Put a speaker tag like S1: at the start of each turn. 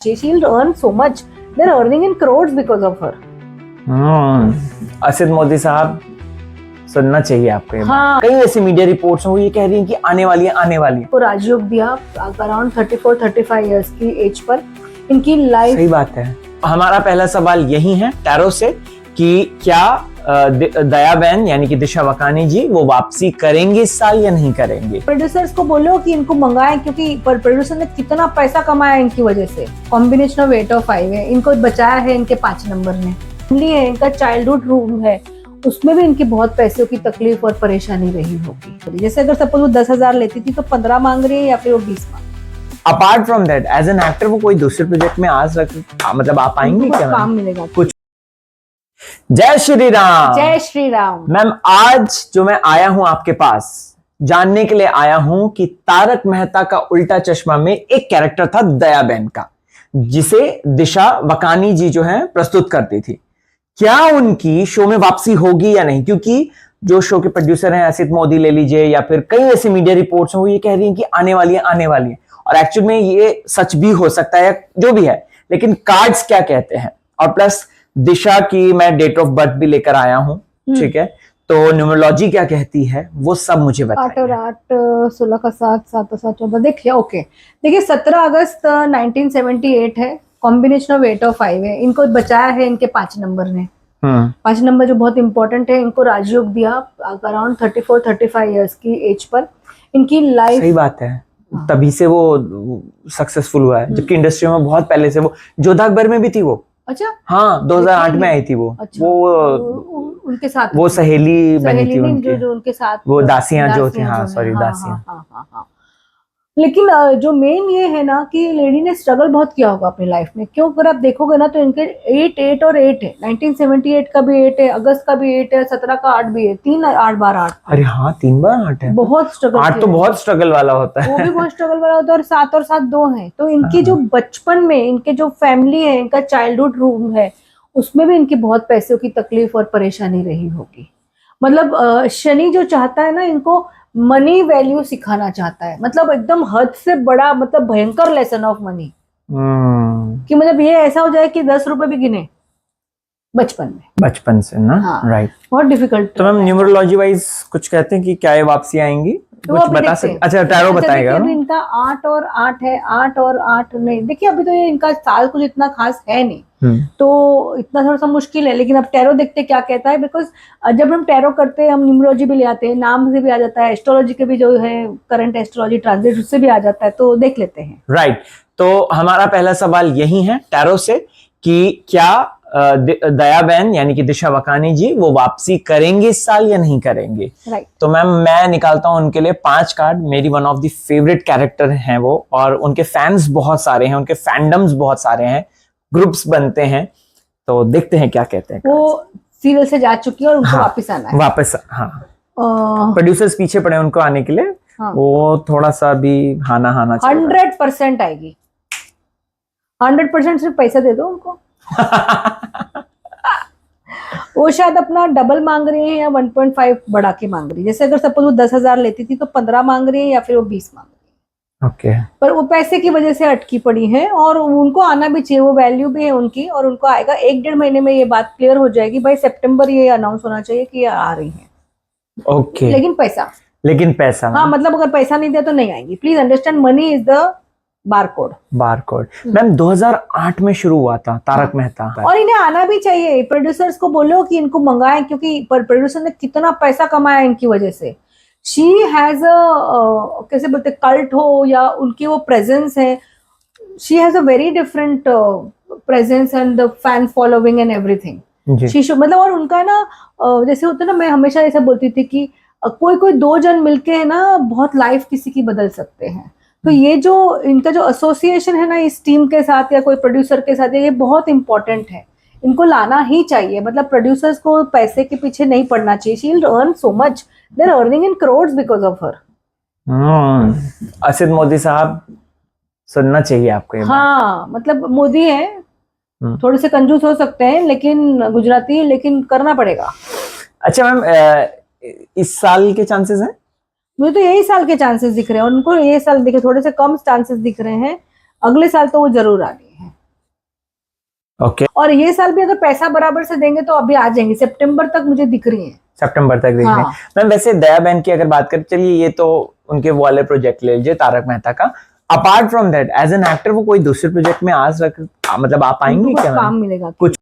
S1: She'll earn so much. They're earning in crores because of her.
S2: Asit Modi साहब, सुनना चाहिए आपको ये
S1: हाँ।
S2: कई ऐसी मीडिया रिपोर्ट्स हैं वो ये कह रही हैं कि आने वाली है आने वाली है।
S1: को राजयोग दिया अराउंड 34-35 इयर्स की एज पर। इनकी लाइफ
S2: सही बात है। हमारा पहला सवाल यही है टैरो से कि क्या दयाबेन यानी कि दिशा वकानी जी वो वापसी करेंगे इस साल या नहीं करेंगे।
S1: प्रोड्यूसर्स को बोलो कि इनको मंगाएं, क्योंकि प्रोड्यूसर ने कितना पैसा कमाया इनकी वजह से। कॉम्बिनेशन ऑफ 8 और 5 है, इनको बचाया है इनके 5 नंबर ने। फैमिली है, इनका चाइल्डहुड रूम है, उसमें भी इनकी बहुत पैसों की तकलीफ और परेशानी रही होगी। जैसे अगर सपोज वो 10,000 लेती थी तो 15 मांग रही है या फिर वो 20 मांग।
S2: Apart from that as an actor वो कोई दूसरे प्रोजेक्ट में मतलब आप पाएंगे क्या?
S1: काम मिलेगा
S2: कुछ। जय श्री राम।
S1: जय श्री राम।
S2: मैम आज जो मैं आया हूं आपके पास जानने के लिए आया हूं कि तारक मेहता का उल्टा चश्मा में एक कैरेक्टर था दयाबेन का, जिसे दिशा वकानी जी जो है प्रस्तुत करती थी। क्या उनकी शो में वापसी होगी या नहीं? क्योंकि जो शो के प्रोड्यूसर हैं असित मोदी ले लीजिए या फिर कई ऐसी मीडिया रिपोर्ट्स हैं वो ये कह रही हैं कि आने वाली है आने वाली है, और एक्चुअल में ये सच भी हो सकता है जो भी है, लेकिन कार्ड्स क्या कहते हैं। और प्लस दिशा की मैं डेट ऑफ बर्थ भी लेकर आया हूं, ठीक है, तो न्यूमरोलॉजी क्या कहती है वो सब मुझे बताइए।
S1: 8 और 8 16 का 7 7 और 7 14। देखिए ओके, देखिए 17 अगस्त 1978 है। कॉम्बिनेशन ऑफ 8 और 5 है, इनको बचाया है इनके 5 नंबर ने। 5 नंबर जो बहुत इंपॉर्टेंट है। इनको राजयोग दिया अराउंड 34-35 इयर्स की एज पर। इनकी लाइफ सही
S2: बात है, तभी से वो सक्सेसफुल हुआ है, जबकि इंडस्ट्री में बहुत पहले से वो जोधा अकबर में भी थी वो।
S1: अच्छा
S2: हाँ 2008 में आई थी वो।
S1: अच्छा,
S2: वो
S1: उनके साथ
S2: वो सहेली बनी थी उनकी,
S1: जो उनके साथ
S2: वो दासियां जो थी। हाँ सॉरी दासियां।
S1: हाँ। लेकिन जो मेन ये है ना कि लेडी ने स्ट्रगल बहुत किया होगा अपनी लाइफ में। क्यों? अगर आप देखोगे ना तो इनके 8 और 8 है। 1978 का भी 8 है, अगस्त का भी 8 है, 17 का 8 भी है। 3 8 बार 8।
S2: अरे हाँ 3 बार 8 है।
S1: बहुत स्ट्रगल।
S2: 8 तो बहुत स्ट्रगल वाला होता है।
S1: वो भी बहुत स्ट्रगल वाला होता है। और 7 और 7 2 है। तो इनकी जो बचपन में इनके जो फैमिली है, इनका चाइल्डहुड रूम है, उसमें भी इनकी बहुत पैसों की तकलीफ और परेशानी रही होगी। मतलब शनि जो चाहता है ना, इनको मनी वैल्यू सिखाना चाहता है। मतलब एकदम हद से बड़ा, मतलब भयंकर लेसन ऑफ मनी। कि मतलब ये ऐसा हो जाए कि 10 रुपए भी गिने बचपन से
S2: ना।
S1: हाँ,
S2: राइट।
S1: बहुत डिफिकल्ट।
S2: तो मैम न्यूमरोलॉजी वाइज कुछ कहते हैं कि क्या ये वापसी आएंगी?
S1: तो
S2: कुछ बता सकते? अच्छा टैरो बताएगा।
S1: अभी इनका 8 और 8 है। 8 और 8 नहीं, देखिए अभी तो ये इनका साल कुछ इतना खास है नहीं, तो इतना थोड़ा सा मुश्किल है। लेकिन अब टैरो देखते क्या कहता है, बिकॉज जब हम टैरो करते हैं हम न्यूमरोलॉजी भी ले आते हैं, नाम से भी आ जाता है, एस्ट्रोलॉजी के भी जो है करंट एस्ट्रोलॉजी ट्रांसलेट उससे भी आ जाता है, तो देख लेते हैं। राइट।
S2: तो हमारा पहला सवाल यही है टैरो से कि क्या दयाबेन यानी कि दिशा वकानी जी वो वापसी करेंगे इस साल या नहीं करेंगे।
S1: राइट।
S2: तो मैम मैं निकालता हूं उनके लिए 5 कार्ड। मेरी one of the favourite character हैं वो, और उनके फैंस बहुत सारे हैं, उनके फैंडम्स बहुत सारे हैं, ग्रुप्स बनते हैं। तो देखते हैं क्या कहते हैं।
S1: वो सीरियल से जा चुकी है और उनको वापस आना है।
S2: वापस हाँ, प्रोड्यूसर्स पीछे पड़े उनको आने के लिए। वो थोड़ा सा भी हाना
S1: 100% आएगी। 100% सिर्फ पैसा दे दो उनको। वो शायद अपना डबल मांग रही है या 1.5 बढ़ा के मांग रही है। जैसे अगर सपोज वो 10,000 लेती थी तो 15 मांग रही है या फिर वो 20 मांग रही है।
S2: ओके।
S1: पर वो पैसे की वजह से अटकी पड़ी है, और उनको आना भी चाहिए, वो वैल्यू भी है उनकी, और उनको आएगा 1-1.5 महीने में। ये बात क्लियर हो जाएगी भाई, सितंबर ये अनाउंस होना चाहिए कि ये आ रही है।
S2: ओके।
S1: लेकिन पैसा हाँ, मतलब अगर पैसा नहीं दिया तो नहीं आएंगी। Please understand, money is the barcode.
S2: Ma'am 2008 में शुरू हुआ था तारक मेहता,
S1: और इन्हें आना भी चाहिए। प्रोड्यूसर्स को बोलो कि इनको मंगाएं, क्योंकि प्रोड्यूसर ने कितना पैसा कमाया इनकी वजह से। शी हैज कैसे बोलते, कल्ट हो या उनकी वो प्रेजेंस है, she has a very different presence and the fan following and everything. She show मतलब, और उनका ना जैसे होता है ना, मैं हमेशा ऐसा बोलती थी कि कोई 2 जन मिलके है ना बहुत लाइफ किसी की बदल सकते हैं। तो ये जो इनका जो एसोसिएशन है ना इस टीम के साथ या कोई प्रोड्यूसर के साथ, ये बहुत इंपॉर्टेंट है। इनको लाना ही चाहिए। मतलब प्रोड्यूसर्स को पैसे के पीछे नहीं पड़ना चाहिए। She will earn so much, they are earning in crores because of her.
S2: Asit Modi साहब, सुनना चाहिए आपको ये।
S1: हाँ, मतलब मोदी है, थोड़े से कंजूस हो सकते हैं लेकिन गुजराती, लेकिन करना पड़ेगा।
S2: अच्छा मैम, इस साल के चांसेस हैं?
S1: मुझे तो यही साल के चांसेस दिख रहे हैं, उनको ये साल दिखे, थोड़े से कम चांसेस दिख रहे हैं। अगले साल तो वो जरूर आ रही है।
S2: ओके,
S1: और ये साल भी अगर पैसा बराबर से देंगे तो अभी आ जाएंगे, सितंबर तक मुझे दिख रही है।
S2: सितंबर तक देखने।
S1: हाँ।
S2: मैम वैसे दया बहन की अगर बात करें, चलिए ये तो उनके वो वाले प्रोजेक्ट ले लीजिए तारक मेहता का, apart from that as an actor वो कोई दूसरे प्रोजेक्ट में आज मतलब आ पाएंगे
S1: उनको
S2: क्या
S1: काम
S2: मैम?
S1: मिलेगा
S2: कुछ